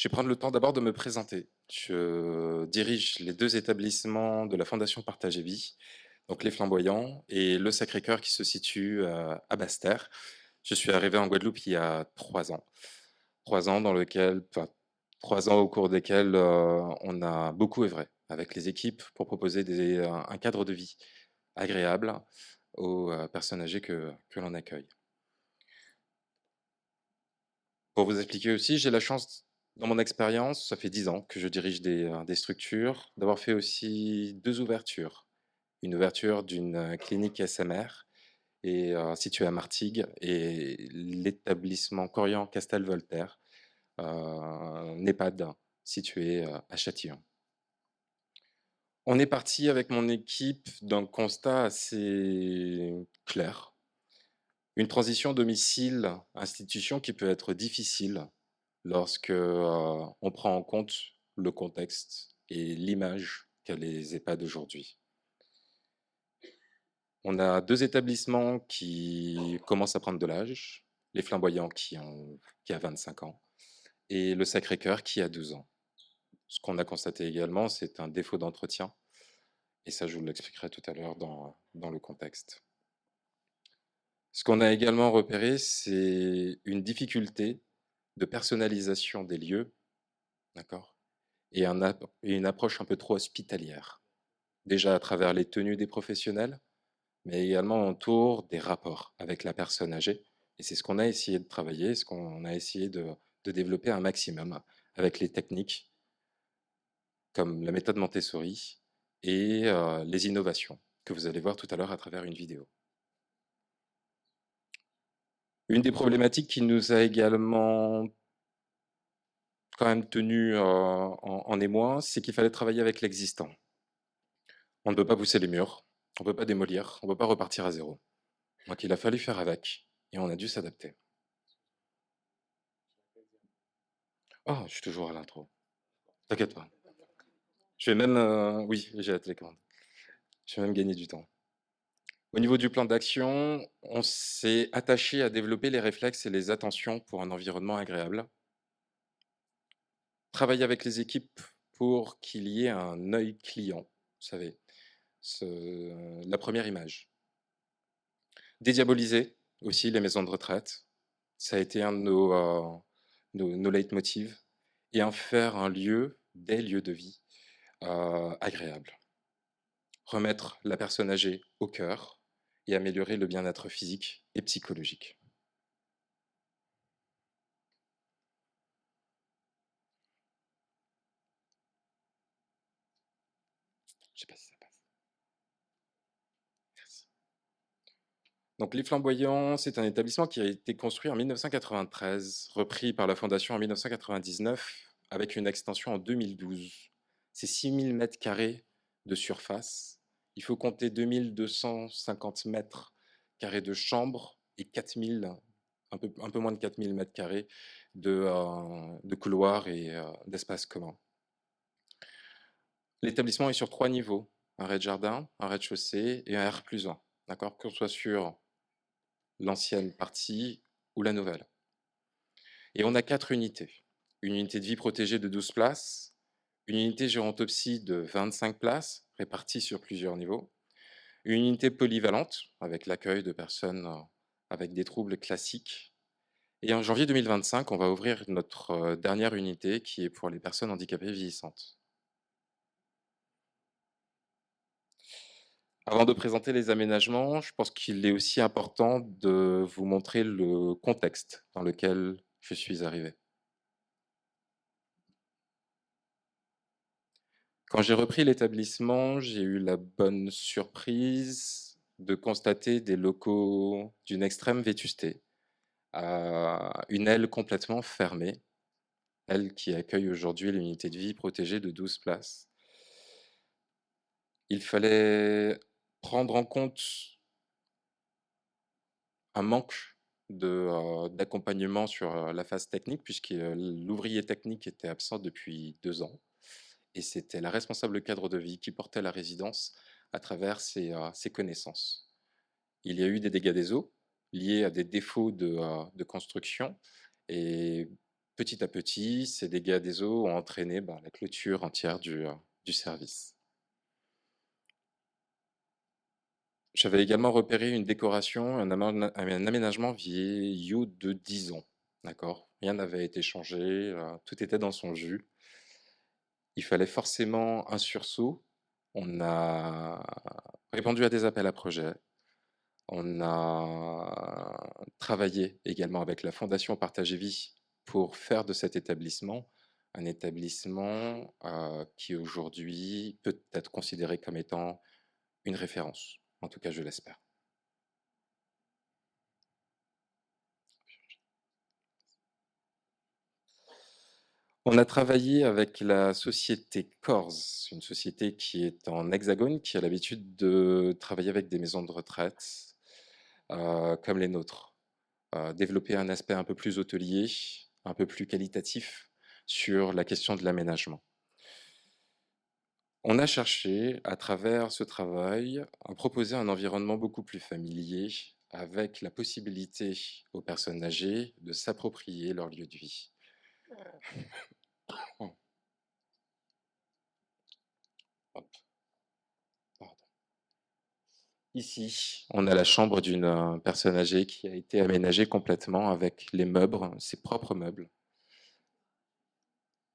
Je vais prendre le temps d'abord de me présenter. Je dirige les 2 établissements de la Fondation Partage et Vie, donc les Flamboyants et le Sacré-Cœur qui se situe, à Basse-Terre. Je suis arrivé en Guadeloupe il y a 3 ans. 3 ans dans lequel enfin, 3 ans au cours desquels, on a beaucoup œuvré avec les équipes pour proposer un cadre de vie agréable aux, personnes âgées que l'on accueille. Pour vous expliquer aussi, j'ai la chance, dans mon expérience, ça fait 10 ans que je dirige des structures, d'avoir fait aussi 2 ouvertures. Une ouverture d'une clinique SMR située à Martigues et l'établissement Corian Castel Voltaire, un EHPAD situé à Châtillon. On est parti avec mon équipe d'un constat assez clair. Une transition domicile-institution qui peut être difficile lorsque on prend en compte le contexte et l'image qu'a les EHPAD d'aujourd'hui. On a 2 établissements qui commencent à prendre de l'âge, les Flamboyants qui a 25 ans et le Sacré-Cœur qui a 12 ans. Ce qu'on a constaté également, c'est un défaut d'entretien et ça, je vous l'expliquerai tout à l'heure dans le contexte. Ce qu'on a également repéré, c'est une difficulté de personnalisation des lieux, d'accord? Et une approche un peu trop hospitalière. Déjà à travers les tenues des professionnels, mais également autour des rapports avec la personne âgée. Et c'est ce qu'on a essayé de travailler, ce qu'on a essayé de développer un maximum avec les techniques comme la méthode Montessori et les innovations que vous allez voir tout à l'heure à travers une vidéo. Une des problématiques qui nous a également quand même tenu en émoi, c'est qu'il fallait travailler avec l'existant. On ne peut pas pousser les murs, on ne peut pas démolir, on ne peut pas repartir à zéro. Donc il a fallu faire avec et on a dû s'adapter. Oh, je suis toujours à l'intro. T'inquiète pas. Je vais même, oui, j'ai la télécommande. Je vais même gagner du temps. Au niveau du plan d'action, on s'est attaché à développer les réflexes et les attentions pour un environnement agréable. Travailler avec les équipes pour qu'il y ait un œil client, vous savez, la première image. Dédiaboliser aussi les maisons de retraite. Ça a été un de nos leitmotivs. Et en faire un lieu, des lieux de vie agréables. Remettre la personne âgée au cœur et améliorer le bien-être physique et psychologique. Je sais pas si ça passe. Merci. Donc les Flamboyants, c'est un établissement qui a été construit en 1993, repris par la Fondation en 1999, avec une extension en 2012. C'est 6000 mètres carrés de surface. Il faut compter 2250 mètres carrés de chambres et 4000, un peu moins de 4000 mètres carrés de couloirs et d'espaces communs. L'établissement est sur 3 niveaux, un rez-de-jardin, un rez-de-chaussée et un R+1, d'accord, qu'on soit sur l'ancienne partie ou la nouvelle. Et on a 4 unités. Une unité de vie protégée de 12 places, une unité gérontopsie de 25 places, réparties sur plusieurs niveaux, une unité polyvalente, avec l'accueil de personnes avec des troubles classiques. Et en janvier 2025, on va ouvrir notre dernière unité qui est pour les personnes handicapées vieillissantes. Avant de présenter les aménagements, je pense qu'il est aussi important de vous montrer le contexte dans lequel je suis arrivé. Quand j'ai repris l'établissement, j'ai eu la bonne surprise de constater des locaux d'une extrême vétusté, une aile complètement fermée, elle qui accueille aujourd'hui l'unité de vie protégée de 12 places. Il fallait prendre en compte un manque d'accompagnement sur la phase technique, puisque l'ouvrier technique était absent depuis 2 ans. Et c'était la responsable cadre de vie qui portait la résidence à travers ses connaissances. Il y a eu des dégâts des eaux liés à des défauts de construction et petit à petit, ces dégâts des eaux ont entraîné la clôture entière du service. J'avais également repéré une décoration, un aménagement vieillot de 10 ans. D'accord? Rien n'avait été changé, tout était dans son jus. Il fallait forcément un sursaut. On a répondu à des appels à projets. On a travaillé également avec la Fondation Partage et Vie pour faire de cet établissement un établissement qui aujourd'hui peut être considéré comme étant une référence. En tout cas, je l'espère. On a travaillé avec la société Corrs, une société qui est en Hexagone, qui a l'habitude de travailler avec des maisons de retraite comme les nôtres. Développer un aspect un peu plus hôtelier, un peu plus qualitatif sur la question de l'aménagement. On a cherché, à travers ce travail, à proposer un environnement beaucoup plus familier, avec la possibilité aux personnes âgées de s'approprier leur lieu de vie. Oh, hop, pardon. Ici, on a la chambre d'une personne âgée qui a été aménagée complètement avec les meubles, ses propres meubles.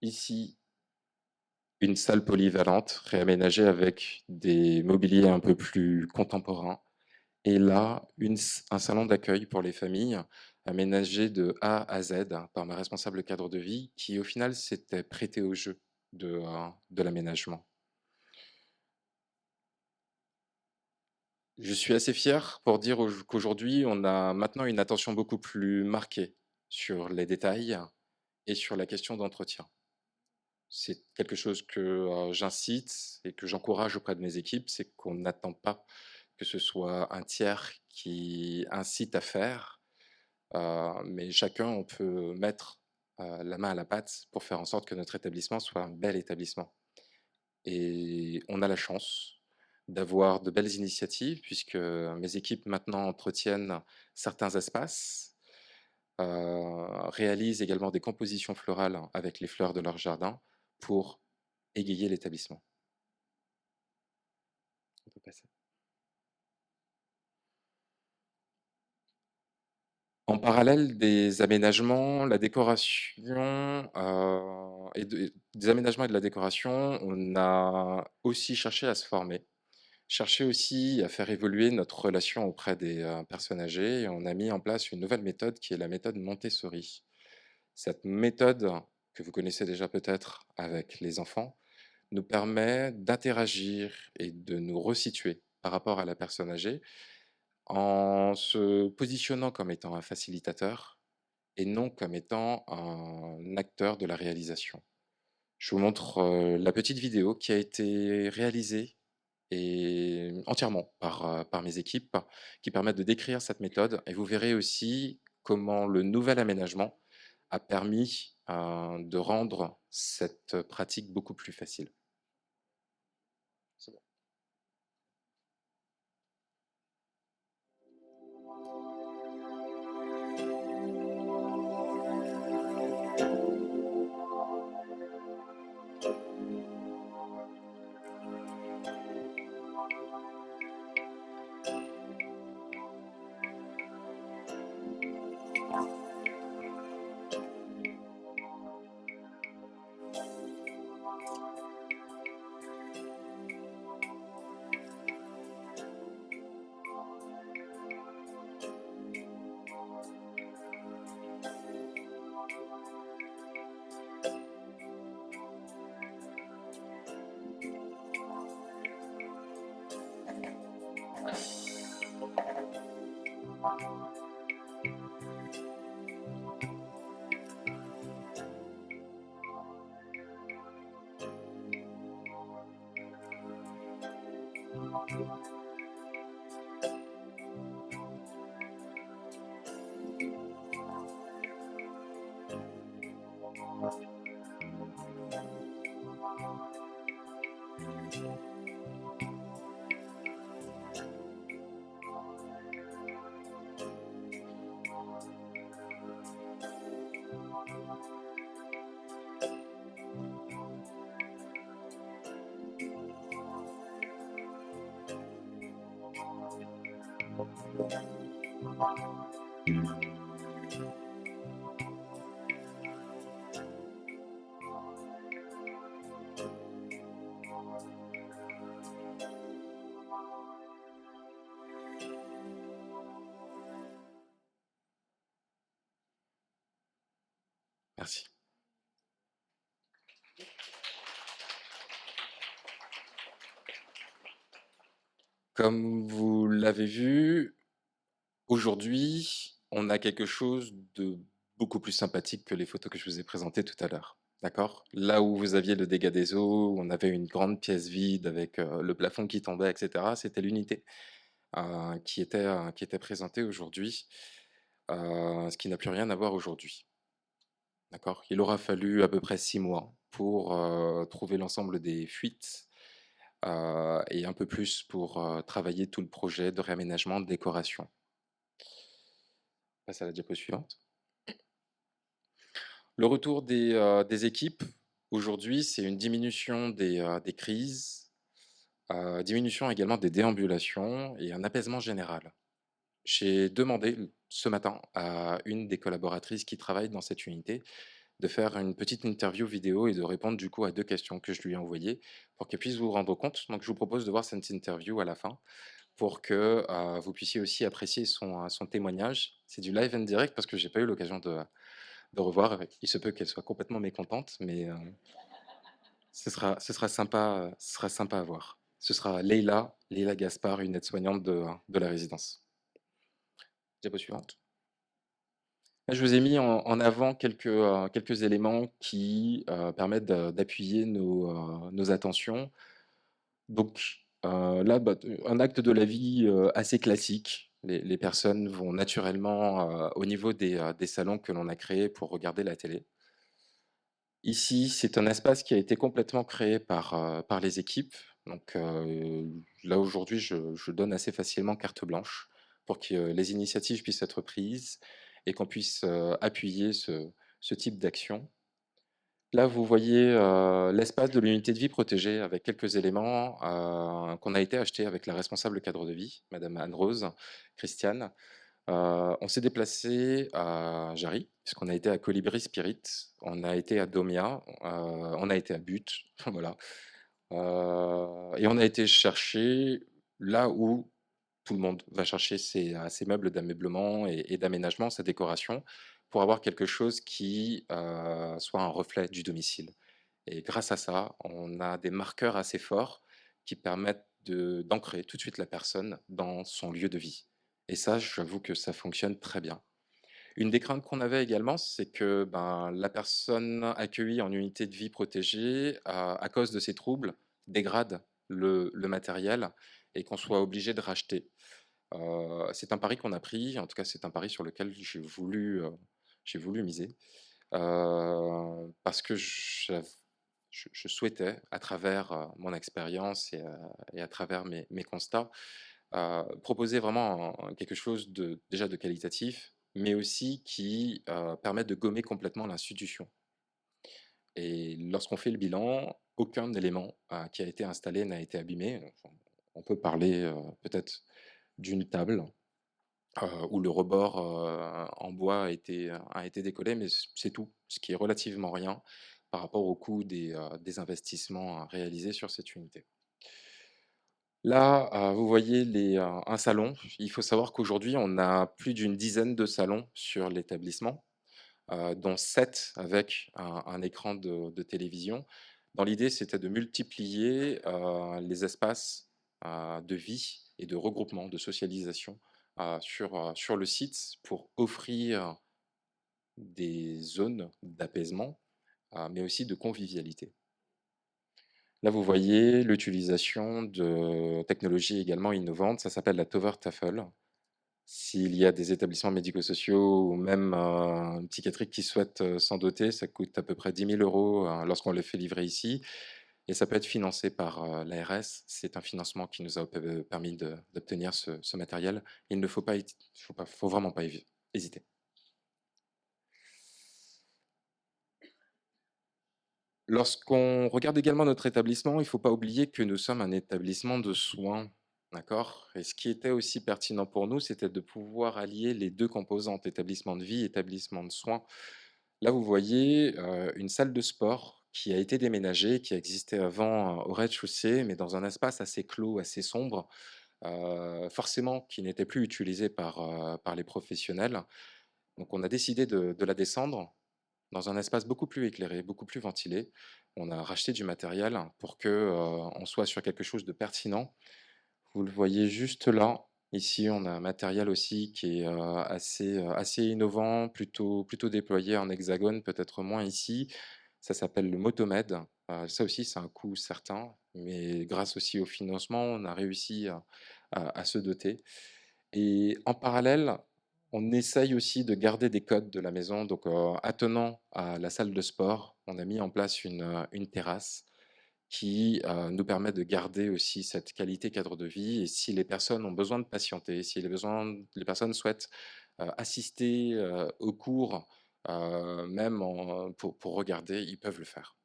Ici, une salle polyvalente réaménagée avec des mobiliers un peu plus contemporains. Et là, un salon d'accueil pour les familles aménagé de A à Z par ma responsable cadre de vie qui, au final, s'était prêté au jeu de l'aménagement. Je suis assez fier pour dire qu'aujourd'hui, on a maintenant une attention beaucoup plus marquée sur les détails et sur la question d'entretien. C'est quelque chose que j'incite et que j'encourage auprès de mes équipes, c'est qu'on n'attend pas que ce soit un tiers qui incite à faire, mais chacun, on peut mettre la main à la pâte pour faire en sorte que notre établissement soit un bel établissement. Et on a la chance d'avoir de belles initiatives, puisque mes équipes maintenant entretiennent certains espaces, réalisent également des compositions florales avec les fleurs de leur jardin pour égayer l'établissement. On peut passer. En parallèle des aménagements, la décoration, des aménagements et de la décoration, on a aussi cherché à se former, cherché aussi à faire évoluer notre relation auprès des personnes âgées. Et on a mis en place une nouvelle méthode qui est la méthode Montessori. Cette méthode, que vous connaissez déjà peut-être avec les enfants, nous permet d'interagir et de nous resituer par rapport à la personne âgée en se positionnant comme étant un facilitateur et non comme étant un acteur de la réalisation. Je vous montre la petite vidéo qui a été réalisée et entièrement par mes équipes qui permettent de décrire cette méthode et vous verrez aussi comment le nouvel aménagement a permis de rendre cette pratique beaucoup plus facile. C'est bon. Merci. Comme vous l'avez vu, aujourd'hui, on a quelque chose de beaucoup plus sympathique que les photos que je vous ai présentées tout à l'heure. D'accord? Là où vous aviez le dégât des eaux, où on avait une grande pièce vide avec le plafond qui tombait, etc., c'était l'unité qui était présentée aujourd'hui, ce qui n'a plus rien à voir aujourd'hui. D'accord? Il aura fallu à peu près 6 mois pour trouver l'ensemble des fuites et un peu plus pour travailler tout le projet de réaménagement, de décoration. On passe à la diapo suivante. Le retour des équipes, aujourd'hui, c'est une diminution des crises, diminution également des déambulations et un apaisement général. J'ai demandé ce matin à une des collaboratrices qui travaille dans cette unité de faire une petite interview vidéo et de répondre du coup à 2 questions que je lui ai envoyées pour qu'elle puisse vous rendre compte. Donc je vous propose de voir cette interview à la fin pour que vous puissiez aussi apprécier son témoignage. C'est du live and direct parce que j'ai pas eu l'occasion de revoir. Il se peut qu'elle soit complètement mécontente, mais ce sera sympa à voir. Ce sera Leila Gaspard, une aide-soignante de la résidence. Diapo suivante. Là, je vous ai mis en avant quelques éléments qui permettent d'appuyer nos attentions. Donc là, bah, un acte de la vie assez classique. Les personnes vont naturellement au niveau des salons que l'on a créés pour regarder la télé. Ici, c'est un espace qui a été complètement créé par les équipes. Donc là, aujourd'hui, je donne assez facilement carte blanche pour que les initiatives puissent être prises et qu'on puisse appuyer ce type d'action. Là, vous voyez l'espace de l'unité de vie protégée avec quelques éléments qu'on a été achetés avec la responsable cadre de vie, Madame Anne-Rose, Christiane. On s'est déplacé à Jarry, puisqu'on a été à Colibri Spirit, on a été à Domia, on a été à But, voilà. Et on a été chercher là où tout le monde va chercher ses meubles d'ameublement et d'aménagement, sa décoration, pour avoir quelque chose qui soit un reflet du domicile. Et grâce à ça, on a des marqueurs assez forts qui permettent d'ancrer tout de suite la personne dans son lieu de vie. Et ça, j'avoue que ça fonctionne très bien. Une des craintes qu'on avait également, c'est que ben, la personne accueillie en unité de vie protégée, à cause de ces troubles, dégrade le matériel et qu'on soit obligé de racheter. C'est un pari qu'on a pris, en tout cas c'est un pari sur lequel j'ai voulu miser, parce que je souhaitais, à travers mon expérience et à travers mes constats, proposer vraiment quelque chose déjà de qualitatif, mais aussi qui permette de gommer complètement l'institution. Et lorsqu'on fait le bilan, aucun élément qui a été installé n'a été abîmé. Enfin, on peut parler peut-être d'une table où le rebord en bois a été décollé, mais c'est tout, ce qui est relativement rien par rapport au coût des investissements réalisés sur cette unité. Là, vous voyez un salon. Il faut savoir qu'aujourd'hui, on a plus d'une dizaine de salons sur l'établissement, dont 7 avec un écran de télévision. Dans l'idée, c'était de multiplier les espaces de vie et de regroupement, de socialisation sur le site pour offrir des zones d'apaisement, mais aussi de convivialité. Là, vous voyez l'utilisation de technologies également innovantes. Ça s'appelle la Tower Tafel. S'il y a des établissements médico-sociaux ou même psychiatriques qui souhaitent s'en doter, ça coûte à peu près 10 000 euros lorsqu'on le fait livrer ici. Et ça peut être financé par l'ARS. C'est un financement qui nous a permis d'obtenir ce matériel. Il ne faut pas, faut vraiment pas hésiter. Lorsqu'on regarde également notre établissement, il ne faut pas oublier que nous sommes un établissement de soins. d'accord? Et ce qui était aussi pertinent pour nous, c'était de pouvoir allier les 2 composantes, établissement de vie, établissement de soins. Là, vous voyez, une salle de sport qui a été déménagée, qui existait avant, au rez-de-chaussée, mais dans un espace assez clos, assez sombre, forcément qui n'était plus utilisé par les professionnels. Donc on a décidé de la descendre dans un espace beaucoup plus éclairé, beaucoup plus ventilé. On a racheté du matériel pour que, on soit sur quelque chose de pertinent. Vous le voyez juste là. Ici, on a un matériel aussi qui est, assez innovant, plutôt déployé en hexagone, peut-être moins ici. Ça s'appelle le Motomed. Ça aussi, c'est un coût certain, mais grâce aussi au financement, on a réussi à se doter. Et en parallèle, on essaye aussi de garder des codes de la maison. Donc, attenant à la salle de sport, on a mis en place une terrasse qui nous permet de garder aussi cette qualité cadre de vie. Et si les personnes ont besoin de patienter, si les personnes souhaitent assister aux cours, même pour regarder, ils peuvent le faire.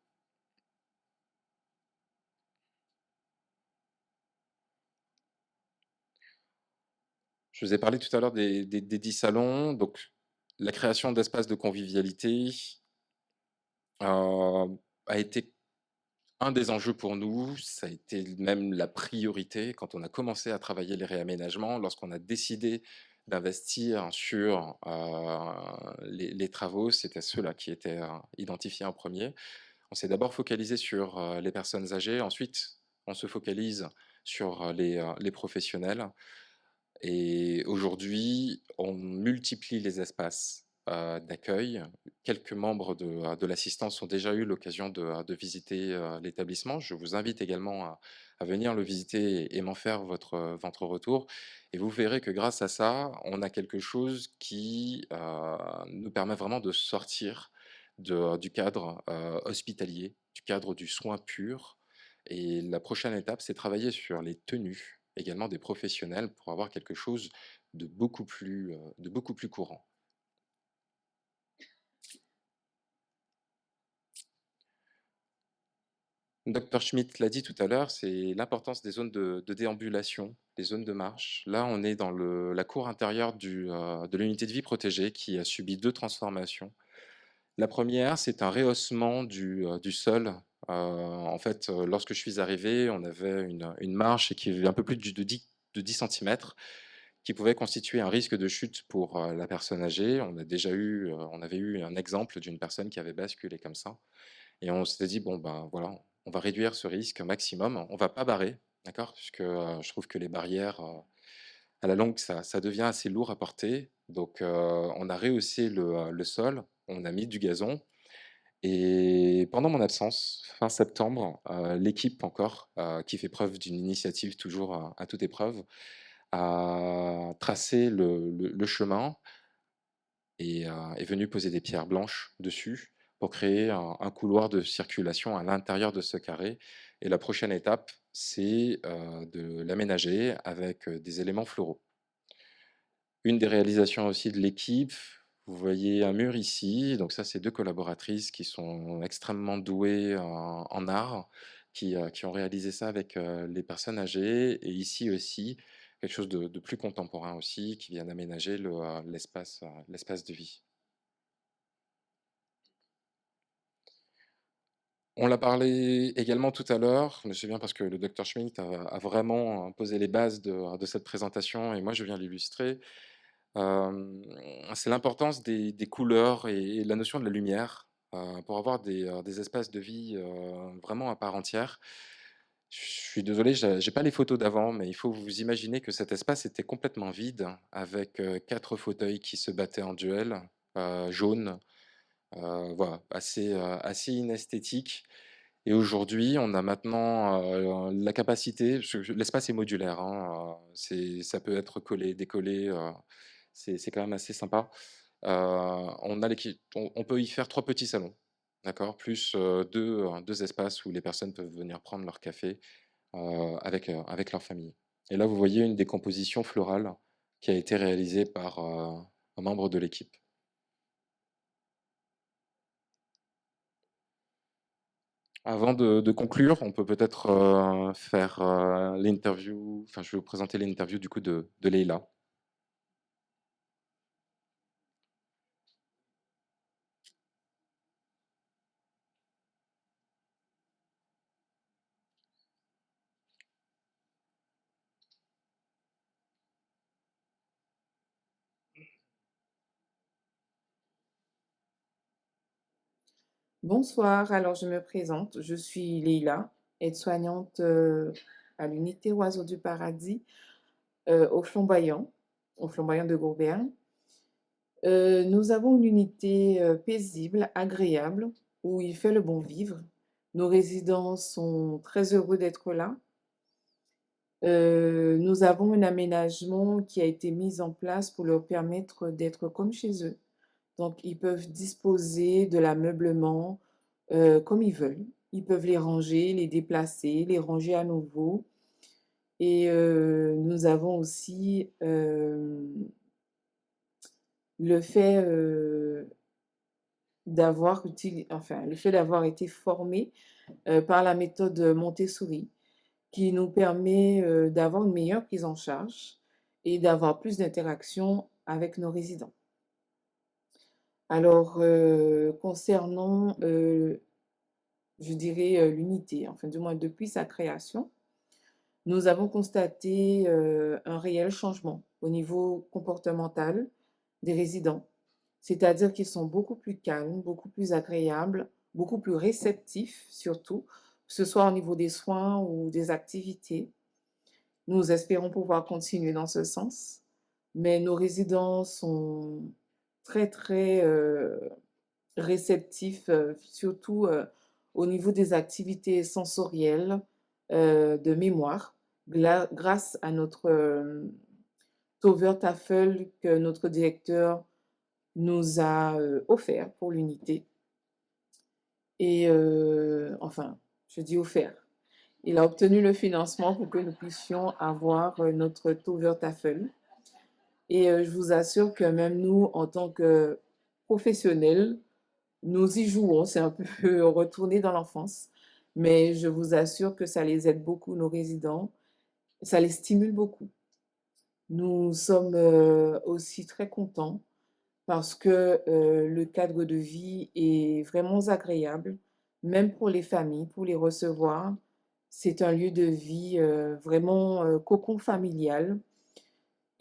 Je vous ai parlé tout à l'heure des 10 salons. Donc, la création d'espaces de convivialité a été un des enjeux pour nous. Ça a été même la priorité quand on a commencé à travailler les réaménagements, lorsqu'on a décidé d'investir sur les travaux, c'était ceux-là qui étaient identifiés en premier. On s'est d'abord focalisé sur les personnes âgées, ensuite on se focalise sur les professionnels. Et aujourd'hui, on multiplie les espaces d'accueil. Quelques membres de l'assistance ont déjà eu l'occasion de visiter l'établissement. Je vous invite également à venir le visiter et m'en faire votre retour. Et vous verrez que grâce à ça, on a quelque chose qui nous permet vraiment de sortir du cadre hospitalier, du cadre du soin pur. Et la prochaine étape, c'est travailler sur les tenues également des professionnels pour avoir quelque chose de beaucoup plus courant. Dr Schmidt l'a dit tout à l'heure, c'est l'importance des zones de déambulation, des zones de marche. Là, on est dans la cour intérieure de l'unité de vie protégée qui a subi 2 transformations. La première, c'est un rehaussement du sol. En fait, lorsque je suis arrivé, on avait une marche qui avait un peu plus de 10 centimètres, qui pouvait constituer un risque de chute pour la personne âgée. On avait eu un exemple d'une personne qui avait basculé comme ça. Et on s'était dit, bon, ben voilà, on va réduire ce risque au maximum. On va pas barrer, d'accord? Puisque je trouve que les barrières, à la longue, ça devient assez lourd à porter. Donc, on a rehaussé le sol, on a mis du gazon. Et pendant mon absence, fin septembre, l'équipe encore, qui fait preuve d'une initiative toujours à toute épreuve, a tracé le chemin et est venu poser des pierres blanches dessus pour créer un couloir de circulation à l'intérieur de ce carré. Et la prochaine étape, c'est de l'aménager avec des éléments floraux. Une des réalisations aussi de l'équipe, vous voyez un mur ici, donc ça c'est 2 collaboratrices qui sont extrêmement douées en art, qui ont réalisé ça avec les personnes âgées. Et ici aussi, quelque chose de plus contemporain aussi, qui vient d'aménager l'espace de vie. On l'a parlé également tout à l'heure, je me souviens parce que le docteur Schmitt a vraiment posé les bases de cette présentation et moi je viens l'illustrer. Hem, c'est l'importance des couleurs et la notion de la lumière, pour avoir des espaces de vie, vraiment à part entière. Je suis désolé, j'ai pas les photos d'avant, mais il faut vous imaginer que cet espace était complètement vide avec, 4 fauteuils qui se battaient en duel, jaunes, voilà, assez inesthétique. Et aujourd'hui, on a maintenant, la capacité parce que l'espace est modulaire, hein, ça peut être collé, décollé, c'est quand même assez sympa. On peut y faire 3 petits salons, d'accord? Plus, 2 espaces où les personnes peuvent venir prendre leur café, avec leur famille. Et là, vous voyez une décomposition florale qui a été réalisée par, un membre de l'équipe. Avant de conclure, on peut peut-être faire l'interview, enfin je vais vous présenter l'interview du coup de Leïla. Bonsoir, alors je me présente, je suis Leïla, aide-soignante à l'unité Oiseaux du Paradis au Flamboyant de Gourbert. Nous avons une unité paisible, agréable, où il fait le bon vivre. Nos résidents sont très heureux d'être là. Nous avons un aménagement qui a été mis en place pour leur permettre d'être comme chez eux. Donc, ils peuvent disposer de l'ameublement comme ils veulent. Ils peuvent les ranger, les déplacer, les ranger à nouveau. Et nous avons aussi le fait le fait d'avoir été formés par la méthode Montessori, qui nous permet d'avoir une meilleure prise en charge et d'avoir plus d'interaction avec nos résidents. Alors, concernant, je dirais, l'unité, enfin du moins depuis sa création, nous avons constaté un réel changement au niveau comportemental des résidents. C'est-à-dire qu'ils sont beaucoup plus calmes, beaucoup plus agréables, beaucoup plus réceptifs surtout, que ce soit au niveau des soins ou des activités. Nous espérons pouvoir continuer dans ce sens, mais nos résidents sont très, très réceptifs, surtout au niveau des activités sensorielles, de mémoire, grâce à notre Tafel que notre directeur nous a offert pour l'unité. Et enfin, je dis offert. Il a obtenu le financement pour que nous puissions avoir notre Tafel. Et je vous assure que même nous, en tant que professionnels, nous y jouons. C'est un peu retourner dans l'enfance. Mais je vous assure que ça les aide beaucoup, nos résidents. Ça les stimule beaucoup. Nous sommes aussi très contents parce que le cadre de vie est vraiment agréable, même pour les familles, pour les recevoir. C'est un lieu de vie vraiment cocon familial.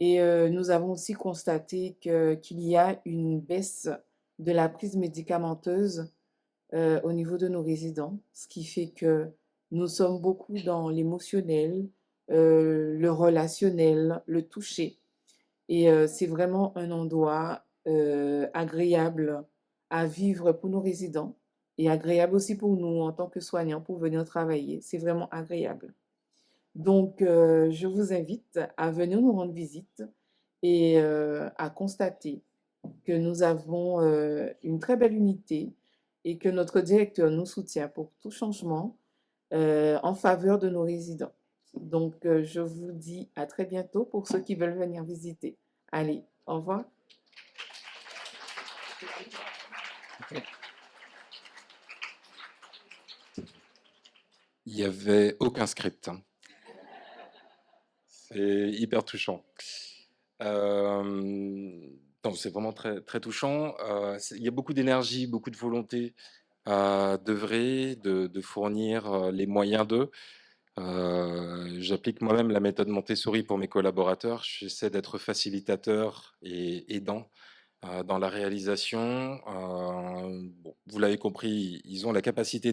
Et nous avons aussi constaté qu'il y a une baisse de la prise médicamenteuse au niveau de nos résidents, ce qui fait que nous sommes beaucoup dans l'émotionnel, le relationnel, le toucher. Et c'est vraiment un endroit agréable à vivre pour nos résidents et agréable aussi pour nous en tant que soignants pour venir travailler. C'est vraiment agréable. Donc, je vous invite à venir nous rendre visite et à constater que nous avons une très belle unité et que notre directeur nous soutient pour tout changement en faveur de nos résidents. Donc, je vous dis à très bientôt pour ceux qui veulent venir visiter. Allez, au revoir. Il n'y avait aucun script, hein. C'est hyper touchant. Non, c'est vraiment très, très touchant. Il y a beaucoup d'énergie, beaucoup de volonté d'œuvrer, de fournir les moyens d'eux. J'applique moi-même la méthode Montessori pour mes collaborateurs. J'essaie d'être facilitateur et aidant dans la réalisation. Bon, vous l'avez compris, ils ont la capacité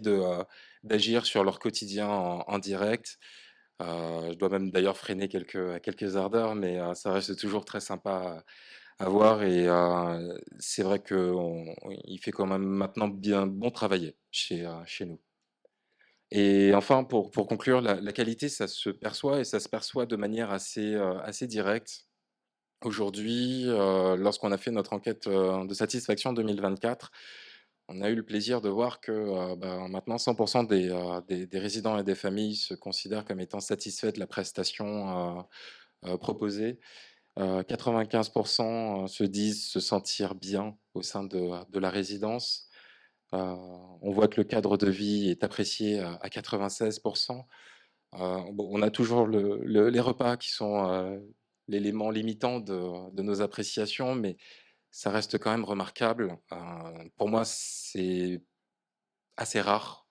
d'agir sur leur quotidien en direct. Je dois même d'ailleurs freiner quelques ardeurs, mais ça reste toujours très sympa à voir. Et c'est vrai qu'il fait quand même maintenant bien bon travailler chez nous. Et enfin, pour conclure, la qualité, ça se perçoit et ça se perçoit de manière assez directe. Aujourd'hui, lorsqu'on a fait notre enquête de satisfaction 2024, on a eu le plaisir de voir que maintenant 100% des résidents et des familles se considèrent comme étant satisfaits de la prestation proposée. 95% se disent se sentir bien au sein de la résidence. On voit que le cadre de vie est apprécié à 96%. Bon, on a toujours les repas qui sont l'élément limitant de nos appréciations, mais ça reste quand même remarquable. Pour moi, c'est assez rare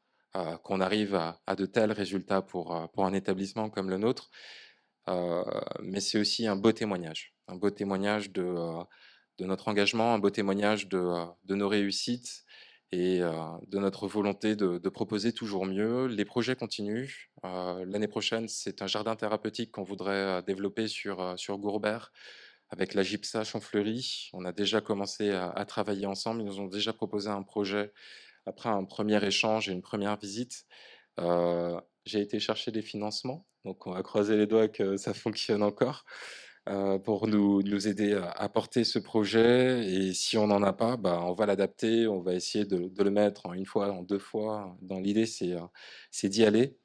qu'on arrive à de tels résultats pour un établissement comme le nôtre. Euh, mais c'est aussi un beau témoignage de notre engagement, un beau témoignage de nos réussites et de notre volonté de proposer toujours mieux. Les projets continuent. L'année prochaine, c'est un jardin thérapeutique qu'on voudrait développer sur Gourbert avec la Gypsa Champfleury. On a déjà commencé à travailler ensemble. Ils nous ont déjà proposé un projet après un premier échange et une première visite. J'ai été chercher des financements, donc on va croiser les doigts que ça fonctionne encore pour nous aider à porter ce projet. Et si on n'en a pas, bah, on va l'adapter, on va essayer de le mettre en une fois, en deux fois. Dans l'idée, c'est d'y aller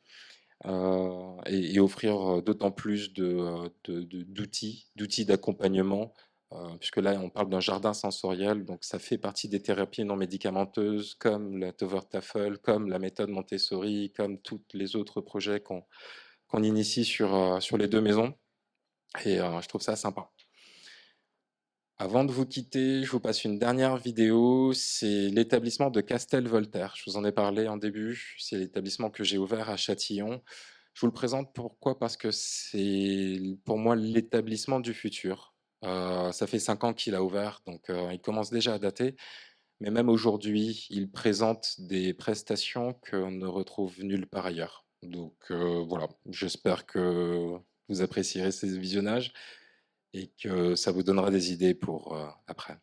et offrir d'autant plus d'outils d'accompagnement, puisque là, on parle d'un jardin sensoriel, donc ça fait partie des thérapies non médicamenteuses, comme la Tover-Tafel, comme la méthode Montessori, comme tous les autres projets qu'on initie sur les deux maisons. Et je trouve ça sympa. Avant de vous quitter, je vous passe une dernière vidéo. C'est l'établissement de Castel Voltaire. Je vous en ai parlé en début. C'est l'établissement que j'ai ouvert à Châtillon. Je vous le présente pourquoi? Parce que c'est pour moi l'établissement du futur. Ça fait 5 ans qu'il a ouvert, donc il commence déjà à dater. Mais même aujourd'hui, il présente des prestations qu'on ne retrouve nulle part ailleurs. Donc voilà, j'espère que vous apprécierez ces visionnages et que ça vous donnera des idées pour après.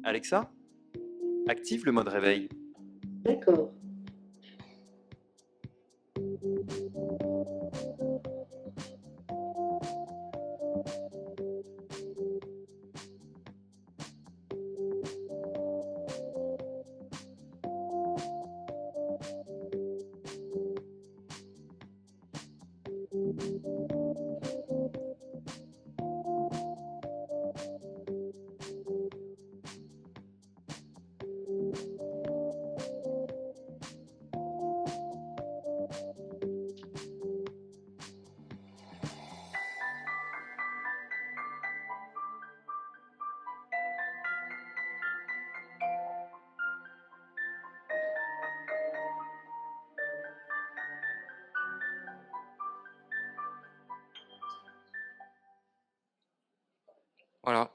Alexa, active le mode réveil. D'accord. Voilà,